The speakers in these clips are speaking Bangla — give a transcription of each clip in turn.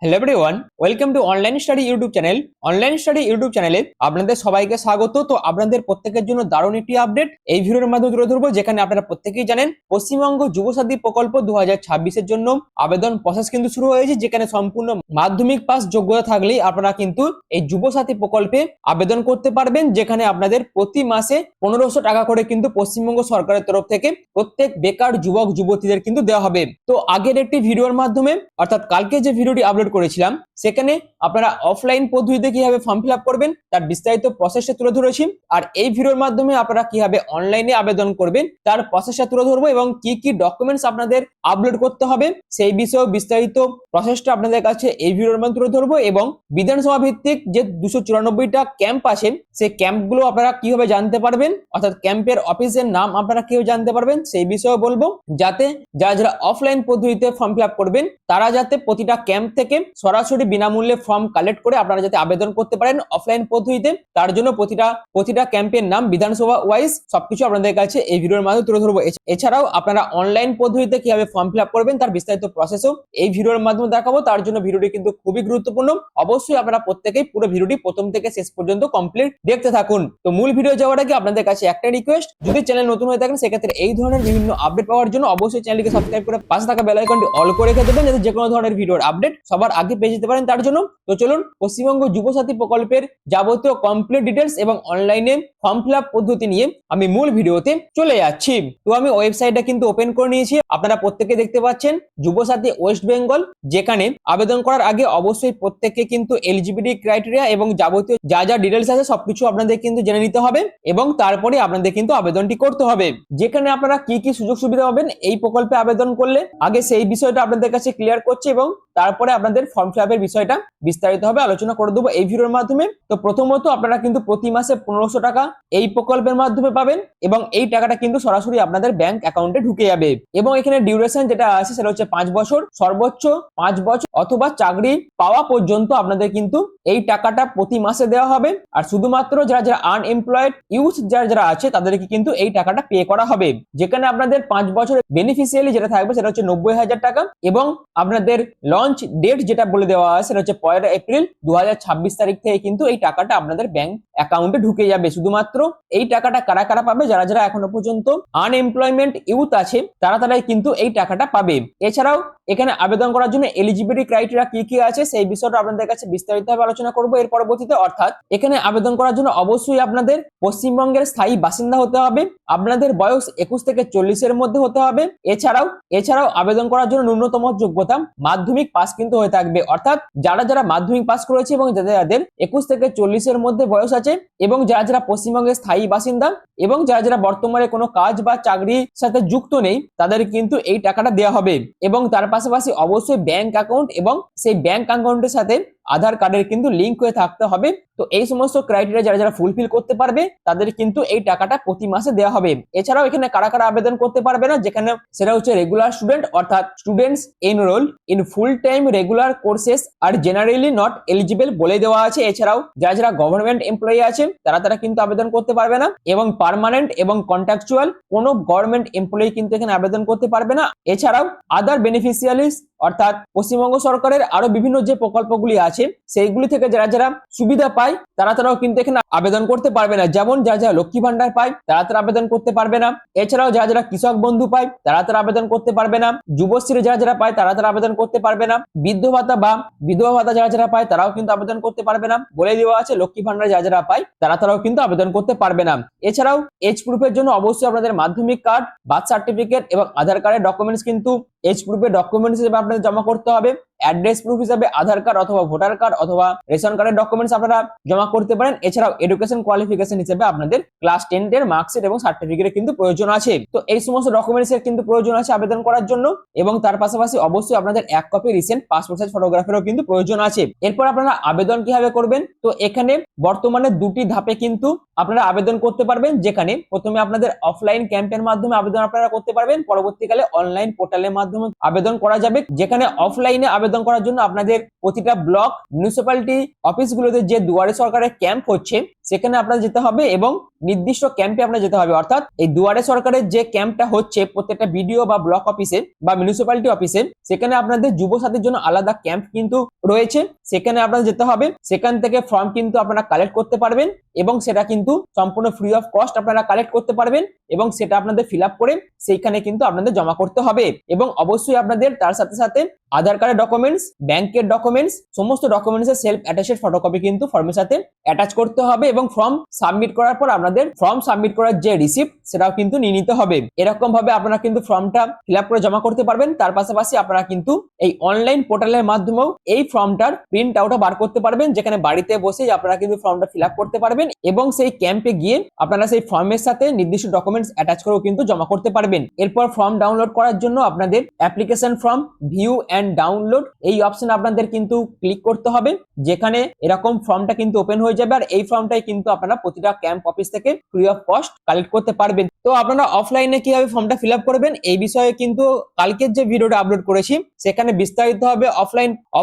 Hello everyone, welcome to online study YouTube channel. Online study YouTube চ্যানেলে আপনাদের সবাইকে স্বাগত। তো আপনাদের প্রত্যেকের জন্য দারুণ একটি আপডেট এই ভিডিওর মাধ্যমে তুলে ধরবো, যেখানে আপনারা প্রত্যেকেই জানেন পশ্চিমবঙ্গ যুবসাথী প্রকল্প 2026-এর জন্য আবেদন প্রসেস কিন্তু শুরু হয়েছে, যেখানে সম্পূর্ণ মাধ্যমিক পাস যোগ্যতা থাকলেই আপনারা কিন্তু এই যুবসাথী প্রকল্পে আবেদন করতে পারবেন, যেখানে আপনাদের প্রতি মাসে 1500 টাকা করে কিন্তু পশ্চিমবঙ্গ সরকারের তরফ থেকে প্রত্যেক বেকার যুবক যুবতীদের কিন্তু দেওয়া হবে। তো আগের একটি ভিডিওর মাধ্যমে, অর্থাৎ কালকে যে ভিডিওটি আপলোড করেছিলাম, সেখানে আপনারা অফলাইন পদ্ধতিতে কিভাবে ফর্ম ফিল আপ করবেন তার বিস্তারিত প্রসেসটা তুলে ধরেছি। আর এই ভিডিওর মাধ্যমে আপনারা কিভাবে অনলাইনে আবেদন করবেন তার প্রসেসটা তুলে ধরবো এবং কি কি ডকুমেন্টস আপনাদের আপলোড করতে হবে সেই বিষয়ে বিস্তারিত প্রসেসটা আপনাদের কাছে এই ভিডিওর মাধ্যমে তুলে ধরবো। এবং বিধানসভা ভিত্তিক যে 294টা ক্যাম্প আছে, সেই ক্যাম্পগুলো আপনারা কিভাবে জানতে পারবেন, অর্থাৎ ক্যাম্পের অফিসের নাম আপনারা কিভাবে জানতে পারবেন সেই বিষয়ে বলবো, যাতে যারা যারা অফলাইন পদ্ধতিতে ফর্ম ফিল আপ করবেন তারা যাতে প্রতিটা ক্যাম্প থেকে সরাসরি বিনামূল্যে ফর্ম কালেক্ট করে আপনারা যাতে আবেদন করতে পারেন অফলাইন পদ্ধতিতে, তার জন্য প্রতিটা ক্যাম্পের নাম বিধানসভা ওয়াইজ সবকিছু আপনাদের কাছে এই ভিডিওর মাধ্যমে তুলে ধরবো। এছাড়াও আপনারা অনলাইন পদ্ধতিতে কিভাবে ফর্ম ফিল আপ করবেন তার বিস্তারিত প্রসেসও এই ভিডিওর মাধ্যমে দেখাবো। তার জন্য ভিডিওটি কিন্তু খুবই গুরুত্বপূর্ণ, অবশ্যই আপনারা প্রত্যেকেই পুরো ভিডিওটি প্রথম থেকে শেষ পর্যন্ত কমপ্লিট দেখতে থাকুন। তো মূল ভিডিও যাওয়ার আগে আপনাদের কাছে একটা রিকোয়েস্ট, যদি চ্যানেল নতুন হয়ে থাকেন সেক্ষেত্রে এই ধরনের বিভিন্ন আপডেট পাওয়ার জন্য অবশ্যই চ্যানেলটিকে সাবস্ক্রাইব করে পাশে থাকা বেল আইকনটি অল করে রেখে দেবেন, যাতে যে কোনো ধরনের ভিডিওর আপডেট সবার আগে পেয়ে যেতে পারেন তার জন্য। তো চলুন পশ্চিমবঙ্গ যুবসাথী প্রকল্পের যাবতীয় কমপ্লিট ডিটেলস এবং অনলাইনে ফর্ম ফিল আপ পদ্ধতি নিয়ে আমি মূল ভিডিওতে চলে যাচ্ছি। তো আমি ওয়েবসাইটটা কিন্তু ওপেন করে নিয়েছি, আপনারা প্রত্যেকে দেখতে পাচ্ছেন যুবসাথী ওয়েস্ট বেঙ্গল, যেখানে আবেদন করার আগে অবশ্যই প্রত্যেককে কিন্তু এলিজিবিলিটি ক্রাইটেরিয়া এবং যাবতীয় যা যা ডিটেলস আছে সবকিছু আপনাদের কিন্তু জেনে নিতে হবে এবং তারপরে আপনাদের কিন্তু আবেদনটি করতে হবে। যেখানে আপনারা কি কি সুযোগ সুবিধা পাবেন এই প্রকল্পে আবেদন করলে, আগে সেই বিষয়টা আপনাদের কাছে ক্লিয়ার করছি এবং তারপরে আপনাদের ফর্ম ফিল আপের বিষয়টা বিস্তারিতভাবে আলোচনা করে দেবো এই ভিডিওর মাধ্যমে। তো প্রথমত আপনারা কিন্তু প্রতি মাসে 1500 টাকা এই প্রকল্পের মাধ্যমে পাবেন এবং এই টাকাটা কিন্তু সরাসরি আপনাদের ব্যাংক অ্যাকাউন্টে ঢুকে যাবে। এবং এখানে ডিউরেশন যেটা আছে সেটা হচ্ছে 5 বছর, সর্বোচ্চ 5 বছর অথবা চাকরি পাওয়া পর্যন্ত আপনাদের কিন্তু এই টাকাটা প্রতি মাসে দেওয়া হবে। আর শুধুমাত্র যারা যারা আনএমপ্লয়েড ইউথ যারা যারা আছে তাদেরকে কিন্তু এই টাকাটা পে করা হবে, যেখানে আপনাদের 5 বছরের বেনিফিশিয়ারি যেটা থাকবে সেটা হচ্ছে 90,000 টাকা এবং আপনাদের লঞ্চ ডেট যেটা বলে দেওয়া আছে সেটা হচ্ছে 1 এপ্রিল 2026 তারিখ থেকে কিন্তু এই টাকাটা আপনাদের ব্যাংক অ্যাকাউন্টে ঢুকে যাবে। শুধুমাত্র এই টাকাটা কারা কারা পাবে, যারা যারা এখনো পর্যন্ত আনএমপ্লয়মেন্ট ইউথ আছে তারাই কিন্তু এই টাকাটা পাবে। এছাড়াও এখানে আবেদন করার জন্য এলিজিবিলিটি ক্রাইটেরিয়া কি কি আছে সেই বিষয়টা আপনাদের কাছে বিস্তারিতভাবে আলোচনা করব এর পরবর্তীতে। অর্থাৎ এখানে আবেদন করার জন্য অবশ্যই আপনাদের পশ্চিমবঙ্গের স্থায়ী বাসিন্দা হতে হবে, আপনাদের বয়স 21 থেকে 40-এর মধ্যে হতে হবে। এছাড়াও আবেদন করার জন্য ন্যূনতম যোগ্যতা মাধ্যমিক পাস কিন্তু হয়ে থাকবে, অর্থাৎ যারা যারা মাধ্যমিক পাস করেছে এবং যাদের 21 থেকে 40-এর মধ্যে বয়স আছে এবং যারা যারা পশ্চিমবঙ্গের স্থায়ী বাসিন্দা এবং যারা যারা বর্তমানে কোনো কাজ বা চাকরির সাথে যুক্ত নেই তাদের কিন্তু এই টাকাটা দেওয়া হবে। এবং তার পাশাপাশি অবশ্যই ব্যাংক অ্যাকাউন্ট এবং সেই ব্যাংক অ্যাকাউন্টের সাথে আধার কার্ডের কিন্তু লিঙ্ক হয়ে থাকতে হবে। তো এই সমস্ত ক্রাইটেরিয়া যারা যারা ফুলফিল করতে পারবে তাদের কিন্তু এই টাকাটা প্রতি মাসে দেওয়া হবে। এছাড়াও এখানে কারা কারা আবেদন করতে পারবে না, যেখানে সেটা হচ্ছে রেগুলার স্টুডেন্ট, অর্থাৎ students enrolled in full time regular courses আর জেনারেলি নট এলিজিবল বলে দেওয়া আছে। এছাড়াও যারা যারা গভর্নমেন্ট এমপ্লয়ি আছে তারা কিন্তু আবেদন করতে পারবে না এবং পার্মানেন্ট এবং কন্ট্রাকচুয়াল কোনো গভর্নমেন্ট এমপ্লয়ি কিন্তু এখানে আবেদন করতে পারবে না। এছাড়াও আদার বেনিফিশিয়ারিজ, অর্থাৎ পশ্চিমবঙ্গ সরকারের আরো বিভিন্ন যে প্রকল্পগুলি আছে সেইগুলি থেকে যারা যারা সুবিধা পায় তারাও কিন্তু এখানে আবেদন করতে পারবে না। যেমন যারা যারা লক্ষ্মী ভান্ডার পায় তারা আবেদন করতে পারবে না। এছাড়াও যারা যারা কৃষক বন্ধু পায় তারা আবেদন করতে পারবে না। যুবশ্রী যারা যারা পায় তারা আবেদন করতে পারবে না। বৃদ্ধ ভাতা বা বিধবা ভাতা যারা যারা পায় তারাও কিন্তু আবেদন করতে পারবে না বলে দেওয়া আছে। লক্ষ্মী ভান্ডার যারা যারা পায় তারাও কিন্তু আবেদন করতে পারবে না। এছাড়াও এজ প্রুফের জন্য অবশ্যই আপনাদের মাধ্যমিক কার্ড, বার্থ সার্টিফিকেট এবং আধার কার্ডের ডকুমেন্টস কিন্তু এজ প্রুফের ডকুমেন্টস হিসেবে আপনাদের জমা করতে হবে। অ্যাড্রেস প্রুফ হিসেবে আধার কার্ড অথবা ভোটার কার্ড অথবা রেশন কার্ডের ডকুমেন্টস আপনারা জমা করতে পারেন। এছাড়াও এডুকেশন কোয়ালিফিকেশন হিসেবে আপনাদের ক্লাস 10 এর মার্কশিট এবং সার্টিফিকেটের কিন্তু প্রয়োজন আছে। তো এই সমস্ত ডকুমেন্টস এর কিন্তু প্রয়োজন আছে আবেদন করার জন্য এবং তার পাশাপাশি অবশ্যই আপনাদের এক কপি রিসেন্ট পাসপোর্ট সাইজ ফটোগ্রাফেরও কিন্তু প্রয়োজন আছে। এরপর আপনারা আবেদন কিভাবে করবেন, তো এখানে বর্তমানে দুটি ধাপে কিন্তু আপনারা আবেদন করতে পারবেন, যেখানে প্রথমে আপনাদের অফলাইন ক্যাম্পের মাধ্যমে আবেদন আপনারা করতে পারবেন, পরবর্তীকালে অনলাইন পোর্টালের মাধ্যমে আবেদন করা যাবে। যেখানে অফলাইনে আবেদন করার জন্য আপনাদের প্রতিটা ব্লক মিউনিসিপ্যালিটি অফিসগুলোতে যে দুয়ারে সরকারের ক্যাম্প হচ্ছে সেখানে আপনার যেতে হবে এবং নির্দিষ্ট ক্যাম্পে আপনার যেতে হবে। অর্থাৎ এই দুয়ারে সরকারের যে ক্যাম্পটা হচ্ছে প্রত্যেকটা বিডিও বা ব্লক অফিসে বা মিউনিসিপ্যালিটি অফিসে, সেখানে আপনাদের যুব সাথীর জন্য আলাদা ক্যাম্প কিন্তু রয়েছে। সেখানে আপনার যেতে হবে, সেখান থেকে ফর্ম কিন্তু আপনারা কালেক্ট করতে পারবেন এবং সেটা কিন্তু সম্পূর্ণ ফ্রি অফ কস্ট আপনারা কালেক্ট করতে পারবেন এবং সেটা আপনাদের ফিল আপ করে সেইখানে কিন্তু আপনাদের জমা করতে হবে। এবং অবশ্যই আপনাদের তার সাথে সাথে আধার কার্ডের ডকুমেন্টস, ব্যাংকের ডকুমেন্টস, সমস্ত ডকুমেন্টসের সেলফ অ্যাটাচড ফটোকপি কিন্তু ফর্মের সাথে অ্যাটাচ করতে হবে এবং ফর্ম সাবমিট করার পর আপনাদের ফর্ম সাবমিট করার যে রিসিপ্ট সেটাও কিন্তু নিয়ে নিতে হবে। এরকম ভাবে আপনারা কিন্তু ফর্মটা ফিল আপ করে জমা করতে পারবেন। তার পাশাপাশি আপনারা কিন্তু এই অনলাইন পোর্টালের মাধ্যমেও এই ফর্মটার প্রিন্ট আউটও বার করতে পারবেন, যেখানে বাড়িতে বসেই আপনারা কিন্তু ফর্মটা ফিল আপ করতে পারবেন এবং সেই ক্যাম্পে গিয়ে আপনারা সেই ফর্মের সাথে নির্দিষ্ট ডকুমেন্টস অ্যাটাচ করেও কিন্তু জমা করতে পারবেন। এরপর ফর্ম ডাউনলোড করার জন্য আপনাদের application form view and download এই অপশন আপনাদের কিন্তু ক্লিক করতে হবে, যেখানে এরকম ফর্মটা কিন্তু ওপেন হয়ে যাবে। আর এই ফর্মটাই কিন্তু আপনারা প্রতিটা ক্যাম্প অফিস থেকে ফ্রি অফ কস্ট কালেক্ট করতে পারবেন। তো আপনারা অফলাইনে কিভাবে ফর্মটা ফিল আপ করবেন এই বিষয়ে কিন্তু কালকের যে ভিডিওটা আপলোড করেছি সেখানে বিস্তারিত হবে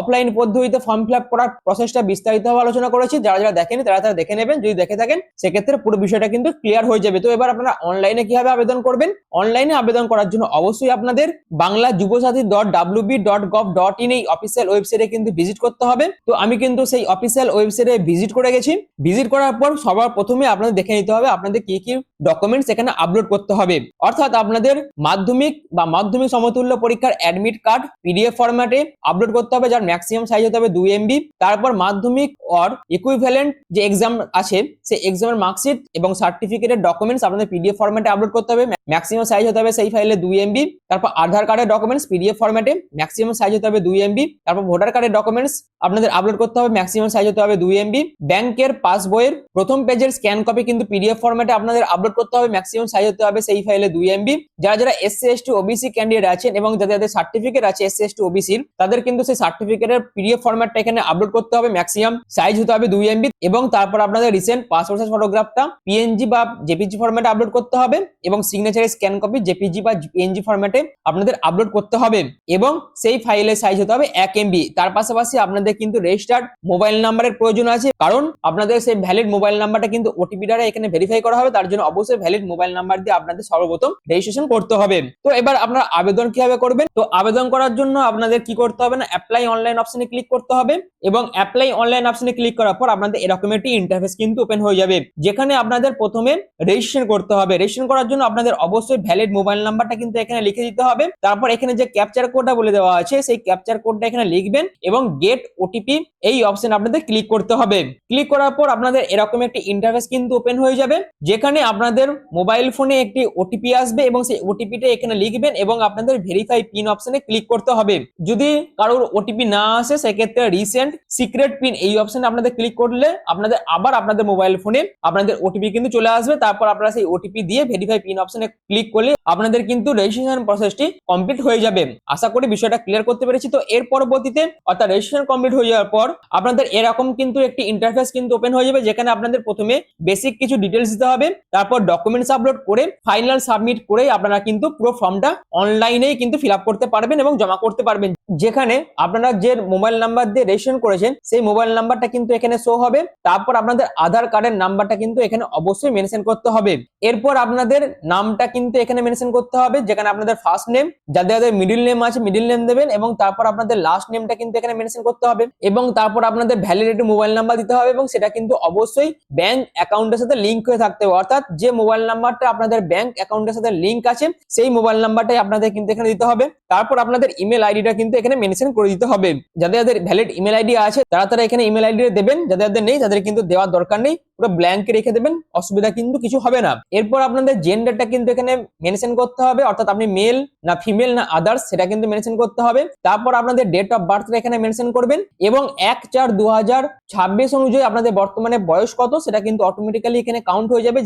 অফলাইন পদ্ধতিতে ফর্ম ফিল আপ করার প্রসেসটা বিস্তারিতভাবে আলোচনা করেছি। যারা যারা দেখেনি তারা দেখে নেবেন, যদি দেখে থাকেন সেক্ষেত্রে পুরো বিষয়টা কিন্তু ক্লিয়ার হয়ে যাবে। তো এবার আপনারা অনলাইনে কিভাবে আবেদন করবেন, অনলাইনে আবেদন করার জন্য অবশ্যই আপনাদের banglajubosathi.wb.gov.in এই অফিসিয়াল ওয়েবসাইটে কিন্তু ভিজিট করতে হবে। তো আমি কিন্তু সেই অফিসিয়াল ওয়েবসাইটে ভিজিট করে গেছি। ভিজিট করার পর সবার প্রথমে আপনাদের দেখে নিতে হবে আপনাদের কি কি ডকুমেন্টস এখানে আপলোড করতে হবে। অর্থাৎ আপনাদের মাধ্যমিক বা মাধ্যমিক সমতুল্য পরীক্ষার অ্যাডমিট কার্ড পিডিএফ ফরম্যাটে আপলোড করতে হবে, যার ম্যাক্সিমাম সাইজ হতে হবে 2 MB। তারপর মাধ্যমিক অর ইকুইভ্যালেন্ট যে এক্সাম আছে সেই এক্সামের মার্কশিট এবং সার্টিফিকেটের ডকুমেন্টস আপনাদের পিডিএফ ফরম্যাটে আপলোড করতে হবে, ম্যাক্সিমাম সাইজ হতে হবে সেই ফাইলে 2 MB। তারপর আধার কার্ডের ডকুমেন্টস পিডিএফ ফরম্যাটে ম্যাক্সিমাম সাইজ হতে হবে 2 MB। তারপর ভোটার কার্ডের ডকুমেন্টস আপনাদের আপলোড করতে হবে, ম্যাক্সিমাম সাইজ হতে হবে 2 MB। ব্যাংকের পাসবইয়ের প্রথম পেজের স্ক্যান কপি কিন্তু পিডিএফ ফরম্যাটে আপনাদের আপলোড করতে হবে, ম্যাক্সিমাম সাইজ হতে হবে সেই ফাইলে 2 MB। যারা যারা SC ST OBC ক্যান্ডিডেট আছেন এবং যাদের সার্টিফিকেট আছে SC ST OBC তাদের কিন্তু সেই সার্টিফিকেটের পিডিএফ ফরম্যাটটা এখানে আপলোড করতে হবে, ম্যাক্সিমাম সাইজ হতে হবে 2 MB। এবং তারপর আপনাদের রিসেন্ট পাসপোর্ট সাইজ ফটোগ্রাফটা PNG বা JPG ফরম্যাটে আপলোড করতে হবে এবং সিগনেচারের স্ক্যান কপি JPG বা PNG ফরম্যাটে আপনাদের আপলোড করতে হবে এবং সেই ফাইলের সাইজ হতে হবে 1 MB। তার পাশাপাশি আপনাদের কিন্তু রেজিস্টার্ড মোবাইল নাম্বারের প্রয়োজন আছে, কারণ আপনাদের সেই ভ্যালিড মোবাইল নাম্বারটা কিন্তু ওটিপি দ্বারা এখানে ভেরিফাই করা হবে। তার জন্য অবশ্যই ভ্যালিড মোবাইল নাম্বার দিয়ে আপনাদের সর্বপ্রথম রেজিস্ট্রেশন করতে হবে। তো এবার আপনারা আবেদন কিভাবে করবেন, তো আবেদন করার জন্য আপনাদের কি করতে হবে না, অ্যাপ্লাই অনলাইন অপশনে ক্লিক করতে হবে এবং অ্যাপ্লাই অনলাইন অপশনে ক্লিক করার পর আপনাদের এরকম একটি ইন্টারফেস কিন্তু ওপেন হয়ে যাবে, যেখানে আপনাদের প্রথমে রেজিস্ট্রেশন করতে হবে। রেজিস্ট্রেশন করার জন্য আপনাদের অবশ্যই ভ্যালিড মোবাইল নাম্বারটা কিন্তু এখানে লিখে দিতে হবে। তারপর এখানে যে ক্যাপচার কোডটা বলে দেওয়া আছে সেই ক্যাপচার কোডটা এখানে লিখবেন এবং গেট ওটিপি এই অপশন আপনাদের ক্লিক করতে হবে। ক্লিক করার পর আপনাদের এরকম একটি ইন্টারফেস কিন্তু ওপেন হয়ে যাবে, যেখানে আপনাদের মোবাইল ফোনে একটি ওটিপি আসবে এবং সেই ওটিপিটা এখানে লিখবেন এবং আপনাদের ভেরিফাই পিন অপশনে ক্লিক করতে হবে। যদি কারোর ওটিপি না আসে সেক্ষেত্রে রিসেন্ট সিক্রেট পিন এই অপশনে আপনাদের ক্লিক করলে আপনাদের আবার আপনাদের মোবাইল ফোনে আপনাদের ওটিপি কিন্তু চলে আসবে। তারপর আপনারা সেই ওটিপি দিয়ে ভেরিফাই পিন অপশনে ক্লিক করলে আপনাদের কিন্তু রেজিস্ট্রেশন প্রসেসটি কমপ্লিট হয়ে যাবে। আশা করি বিষয়টা ক্লিয়ার করতে পেরেছি। তো এর পরবর্তীতে অর্থাৎ রেজিস্ট্রেশন কমপ্লিট হয়ে যাওয়ার পর আপনাদের এরকম কিন্তু একটি ইন্টারফেস কিন্তু ওপেন হয়ে যাবে, যেখানে আপনাদের প্রথমে বেসিক কিছু ডিটেলস দিতে হবে, তারপর ডকুমেন্টস আপলোড করে ফাইনাল সাবমিট করে আপনারা কিন্তু পুরো ফর্মটা অনলাইনেই কিন্তু ফিল আপ করতে পারবেন এবং জমা করতে পারবেন। যেখানে আপনারা যে মোবাইল নাম্বার দিয়ে রেজিস্ট্রেশন করেছেন সেই মোবাইল নাম্বারটা কিন্তু এখানে শো হবে। তারপর আপনাদের আধার কার্ডের নাম্বারটা কিন্তু এখানে অবশ্যই মেনশন করতে হবে। এরপর আপনাদের নামটা কিন্তু এখানে মেনশন করতে হবে, যেখানে আপনাদের ফার্স্ট নেম, যাদের মিডল নেম আছে মিডল নেম দেবেন এবং তারপর আপনাদের লাস্ট নেমটা কিন্তু এখানে মেনশন করতে হবে এবং তারপর আপনাদের ভ্যালিডিটি মোবাইল নাম্বার দিতে হবে এবং সেটা কিন্তু অবশ্যই ব্যাংক অ্যাকাউন্টের সাথে লিংক হয়ে থাকতে হবে। অর্থাৎ যে মোবাইল নাম্বারটা আপনাদের ব্যাংক অ্যাকাউন্টের সাথে লিংক আছে সেই মোবাইল নাম্বারটাই আপনাদের কিন্তু এখানে দিতে হবে। তারপর আপনাদের ইমেল আইডিটা কিন্তু এখানে মেনশন করে দিতে হবে। যাদের ভ্যালিড ইমেল আইডি আছে তারা এখানে ইমেল আইডি দেবেন, যাদের নেই তাদের কিন্তু দেওয়ার দরকার নেই, পুরো ব্ল্যাঙ্ক রেখে দেবেন, অসুবিধা কিন্তু কিছু হবে না। এরপর আপনাদের জেন্ডারটা কিন্তু এখানে মেনশন করতে হবে, অর্থাৎ আপনি মেল না ফিমেল না আদার্স সেটা কিন্তু মেনশন করতে হবে। তারপর আপনাদের ডেট অফ বার্থটা এখানে মেনশন করবেন এবং 1/4/2026 অনুযায়ী আপনাদের বর্তমানে বয়স কত সেটা কিন্তু অটোমেটিক্যালি এখানে কাউন্ট হয়ে যাবে।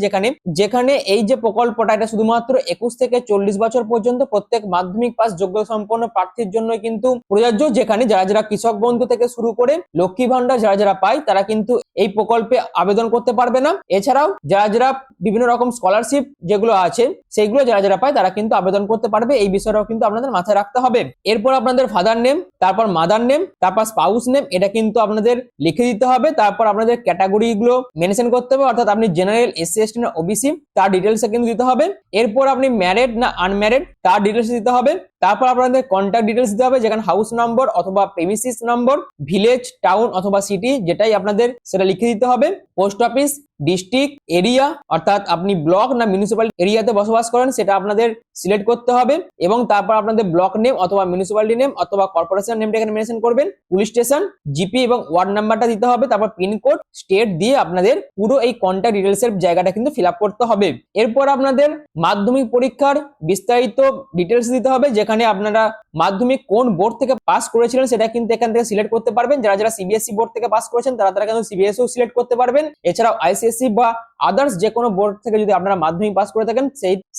যেখানে এই যে প্রকল্পটা এটা শুধুমাত্র 21 থেকে 40 বছর পর্যন্ত প্রত্যেক মাধ্যমিক পাস যোগ্য সম্পন্ন প্রার্থীর জন্য কিন্তু প্রযোজ্য, যেখানে যারা যারা কৃষক বন্ধু থেকে শুরু করে লক্ষ্মী ভান্ডার যারা যারা পায় তারা কিন্তু এই প্রকল্পে আবেদন করতে করতে পারবে না। এছাড়াও যারা যারা বিভিন্ন রকম স্কলারশিপ যেগুলো আছে সেইগুলো যারা যারা পায় তারা কিন্তু আবেদন করতে পারবে, এই বিষয়টাও কিন্তু আপনাদের মাথায় রাখতে হবে। এরপর আপনাদের ফাদার নেম, তারপর মাদার নেম, তারপর স্পাউস নেম, এটা কিন্তু আপনাদের লিখে দিতে হবে। তারপর আপনাদের ক্যাটাগরি গুলো মেনশন করতে হবে, অর্থাৎ আপনি জেনারেল, এসসি এসটি না ওবিসি তার ডিটেলস কিন্তু দিতে হবে। এরপর আপনি ম্যারিড না আনম্যারিড তার ডিটেলস দিতে হবে। তারপর আপনাদের কন্ট্যাক্ট ডিটেলস দিতে হবে, যেখানে হাউস নম্বর অথবা প্রেমিসিস নম্বর, ভিলেজ, টাউন অথবা সিটি যেটাই আপনাদের সেটা লিখে দিতে হবে। পোস্ট অফিস, ডিস্ট্রিক্ট, এরিয়া অর্থাৎ আপনি ব্লক না মিউনিসিপ্যালিটি এরিয়াতে বসবাস করেন সেটা আপনাদের সিলেক্ট করতে হবে। এবং তারপর আপনাদের ব্লক নেম অথবা মিউনিসিপ্যালিটি নেম অথবা কর্পোরেশন নেমটা এখানে মেনশন করবেন। পুলিশ স্টেশন, জিপি এবং ওয়ার্ড নাম্বারটা দিতে হবে। তারপর পিনকোড, স্টেট দিয়ে আপনাদের পুরো এই কন্ট্যাক্ট ডিটেলস এর জায়গাটা কিন্তু ফিল আপ করতে হবে। এরপর আপনাদের মাধ্যমিক পরীক্ষার বিস্তারিত ডিটেলস দিতে হবে, যেখানে আপনারা মাধ্যমিক কোন বোর্ড থেকে পাস করেছিলেন সেটা কিন্তু এখান থেকে সিলেক্ট করতে পারবেন। যারা যারা সিবিএসসি বোর্ড থেকে পাস করেছেন তারা কিন্তু সিবিএসইও সিলেক্ট করতে পারবেন। এছাড়াও আইসিএসসি বা আদার্স যে কোনো বোর্ড থেকে যদি আপনারা মাধ্যমিক পাস করে থাকেন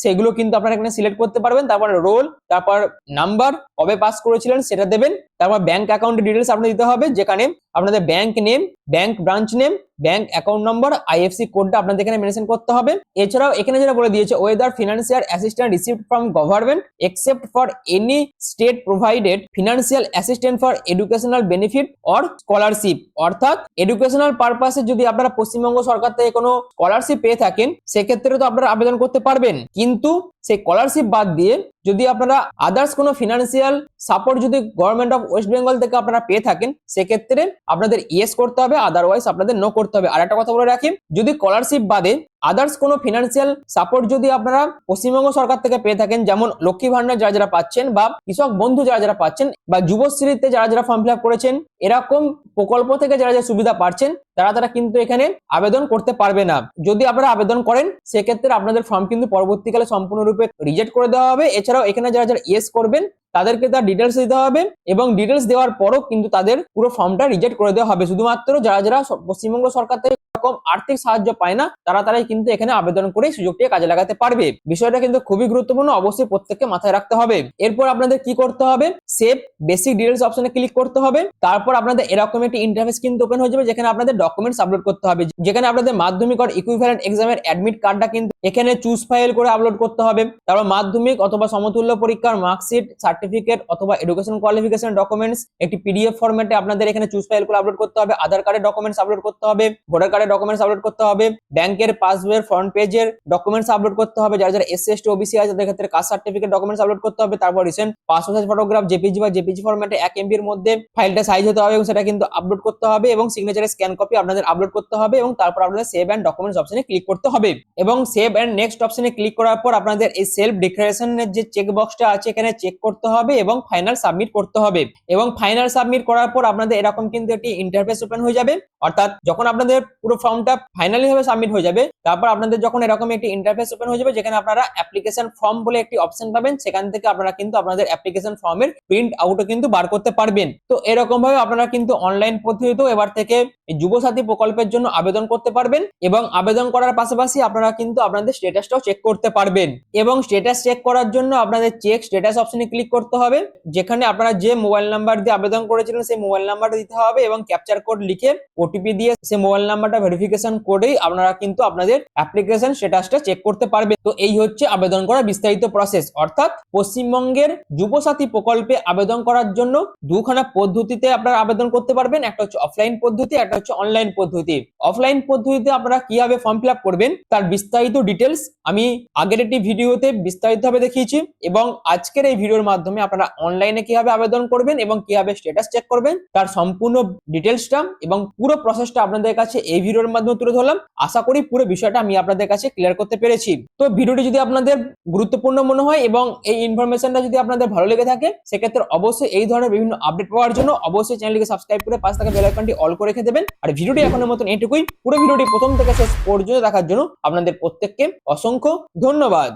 সেইগুলো কিন্তু আপনারা এখানে সিলেক্ট করতে পারবেন। তারপর রোল, তারপর নাম্বার, কবে পাস করেছিলেন সেটা দেবেন। তারপর ব্যাংক অ্যাকাউন্টের ডিটেলস আপনাদের দিতে হবে, যেখানে আপনাদের bank name, bank branch name, bank account number, IFC কোডটা আপনাদের এখানে মেনশন করতে হবে। এছাড়াও এখানে যেটা বলে দিয়েছে, weather financial assistant received from government except for any state provided financial assistant for educational benefit or scholarship, অর্থাৎ এডুকেশনাল পারপাসে যদি আপনারা পশ্চিমবঙ্গ সরকার থেকে কোনো স্কলারশিপ পেয়ে থাকেন সেক্ষেত্রে তো আপনারা আবেদন করতে পারবেন, কিন্তু সেই স্কলারশিপ বাদ দিয়ে যদি আপনারা আদার্স কোনো ফিনান্সিয়াল সাপোর্ট যদি গভর্নমেন্ট অফ ওয়েস্ট বেঙ্গল থেকে আপনারা পেয়ে থাকেন সেক্ষেত্রে আপনাদের ইয়েস করতে হবে, আদারওয়াইজ আপনাদের নো করতে হবে। আর একটা কথা বলে রাখি, যদি স্কলারশিপ বাদে আদার্স কোনো ফিনান্সিয়াল সাপোর্ট যদি আপনারা পশ্চিমবঙ্গ সরকার থেকে পেয়ে থাকেন, যেমন লক্ষ্মী ভান্ডার যারা যারা পাচ্ছেন বা কৃষক বন্ধু যারা যারা পাচ্ছেন বা যুবশ্রীতে যারা যারা ফর্ম ফিল আপ করেছেন, এরকম প্রকল্প থেকে যারা যারা সুবিধা পাচ্ছেন তারা কিন্তু এখানে আবেদন করতে পারবে না। যদি আপনারা আবেদন করেন সেক্ষেত্রে আপনাদের ফর্ম কিন্তু পরবর্তীকালে সম্পূর্ণরূপে রিজেক্ট করে দেওয়া হবে। এছাড়াও এখানে যারা যারা ইয়েস করবেন তাদেরকে তার ডিটেলস দিতে হবে এবং ডিটেলস দেওয়ার পরও কিন্তু তাদের পুরো ফর্মটা রিজেক্ট করে দেওয়া হবে। শুধুমাত্র যারা যারা পশ্চিমবঙ্গ সরকার থেকে এরকম আর্থিক সাহায্য পায় না তারাই কিন্তু এখানে আবেদন করে সুযোগটি কাজে লাগাতে পারবে। বিষয়টা কিন্তু খুবই গুরুত্বপূর্ণ, অবশ্যই প্রত্যেককে মাথায় রাখতে হবে। এরপর আপনাদের কি করতে হবে, সেভ বেসিক ডিটেলস অপশনে ক্লিক করতে হবে। তারপর আপনাদের এরকম একটি ইন্টারফেস কিন্তু ওপেন হয়ে যাবে, যেখানে আপনাদের ডকুমেন্টস আপলোড করতে হবে, যেখানে আপনাদের মাধ্যমিক আর ইকুইভ্যালেন্ট এক্সামের অ্যাডমিট কার্ডটা কিন্তু এখানে চুজ ফাইল করে আপলোড করতে হবে। তারপর মাধ্যমিক অথবা সমতুল্য পরীক্ষার মার্কশিট, সার্টিফিকেট অথবা এডুকেশন কোয়ালিফিকেশন ডকুমেন্টস একটি পিডিএফ ফরম্যাটে আপনাদের এখানে চুজ ফাইল করে আপলোড করতে হবে। আধার কার্ডের ডকুমেন্টস আপলোড করতে হবে, ভোটার কার্ডের ডকুমেন্টস আপলোড করতে হবে, ব্যাংকের পাসবইয়ের ফ্রন্ট পেজের ডকুমেন্টস আপলোড করতে হবে, যারা যারা এসসি এসটি ওবিসি আছে তাদের ক্ষেত্রে কাস্ট সার্টিফিকেট ডকুমেন্টস আপলোড করতে হবে। তারপর recent passport size photograph JPG বা জেপিজি ফরম্যাটে 1 MB এর মধ্যে ফাইলটা সাইজ হতে হবে এবং সেটা কিন্তু আপলোড করতে হবে এবং সিগনেচারের স্ক্যান কপি আপনাদের আপলোড করতে হবে এবং তারপর আপনাদের সেভ এন্ড ডকুমেন্টস অপশনে ক্লিক করতে হবে এবং সেভ এন্ড নেক্সট অপশনে ক্লিক করার পর আপনাদের এই সেলফ ডিক্লারেশনের যে চেক বক্সটা আছে এখানে চেক করতে হবে এবং ফাইনাল সাবমিট করতে হবে। এবং ফাইনাল সাবমিট করার পর আপনাদের এরকম কিন্তু একটি ইন্টারফেস ওপেন হয়ে যাবে, অর্থাৎ যখন আপনাদের পুরো ফর্মটা ফাইনালি ভাবে সাবমিট হয়ে যাবে তারপর আপনাদের যখন এরকম একটি ইন্টারফেস ওপেন হয়ে যাবে যেখানে আপনারা অ্যাপ্লিকেশন ফর্ম বলে একটি অপশন পাবেন, সেখান থেকে আপনারা কিন্তু আপনাদের অ্যাপ্লিকেশন ফর্মের প্রিন্ট আউটও কিন্তু বার করতে পারবেন। তো এরকম ভাবে আপনারা কিন্তু অনলাইন পদ্ধতিতেও এবার থেকে যুবসাথী প্রকল্পের জন্য আবেদন করতে পারবেন এবং আবেদন করার পাশাপাশি আপনারা কিন্তু আপনাদের স্ট্যাটাসটাও চেক করতে পারবেন। এবং স্ট্যাটাস চেক করার জন্য আপনাদের চেক স্ট্যাটাস অপশনে ক্লিক করতে হবে, যেখানে আপনারা যে মোবাইল নাম্বার দিয়ে আবেদন করেছিলেন সেই মোবাইল নাম্বারটা দিতে হবে এবং ক্যাপচার কোড লিখে ওটিপি দিয়ে সেই মোবাইল নাম্বারটা ভেরিফিকেশন করেই আপনারা কিন্তু আপনাদের অ্যাপ্লিকেশন স্ট্যাটাসটা চেক করতে পারবেন। তো এই হচ্ছে আবেদন করার বিস্তারিত প্রসেস, অর্থাৎ পশ্চিমবঙ্গের যুবসাথী প্রকল্পে আবেদন করার জন্য দুখানা পদ্ধতিতে আপনারা আবেদন করতে পারবেন, একটা হচ্ছে অফলাইন পদ্ধতি, একটা হচ্ছে অনলাইন পদ্ধতি। অফলাইন পদ্ধতিতে আপনারা কিভাবে ফর্ম ফিল আপ করবেন তার বিস্তারিত ডিটেলস আমি আগের একটি ভিডিওতে বিস্তারিতভাবে দেখিয়েছি এবং আজকের এই ভিডিওর মাধ্যমে আপনারা অনলাইনে কিভাবে আবেদন করবেন এবং কিভাবে স্ট্যাটাস চেক করবেন তার সম্পূর্ণ ডিটেলসটা এবং পুরো প্রসেসটা আপনাদের কাছে এই ভিডিওর মাধ্যমে তুলে ধরলাম। আশা করি পুরো বিষয়টা আমি আপনাদের কাছে ক্লিয়ার করতে পেরেছি। তো ভিডিওটি যদি আপনাদের গুরুত্বপূর্ণ মনে হয় এবং এই ইনফরমেশনটা যদি আপনাদের ভালো লেগে থাকে সেক্ষেত্রে অবশ্যই এই ধরনের বিভিন্ন আপডেট পাওয়ার জন্য অবশ্যই চ্যানেলটিকে সাবস্ক্রাইব করে পাশে থাকা বেল আইকনটি অল করে রেখে দেবেন। আর ভিডিওটি এখনের মতন এইটুকুই। পুরো ভিডিওটি প্রথম থেকে শেষ পর্যন্ত দেখার জন্য আপনাদের প্রত্যেককে অসংখ্য ধন্যবাদ।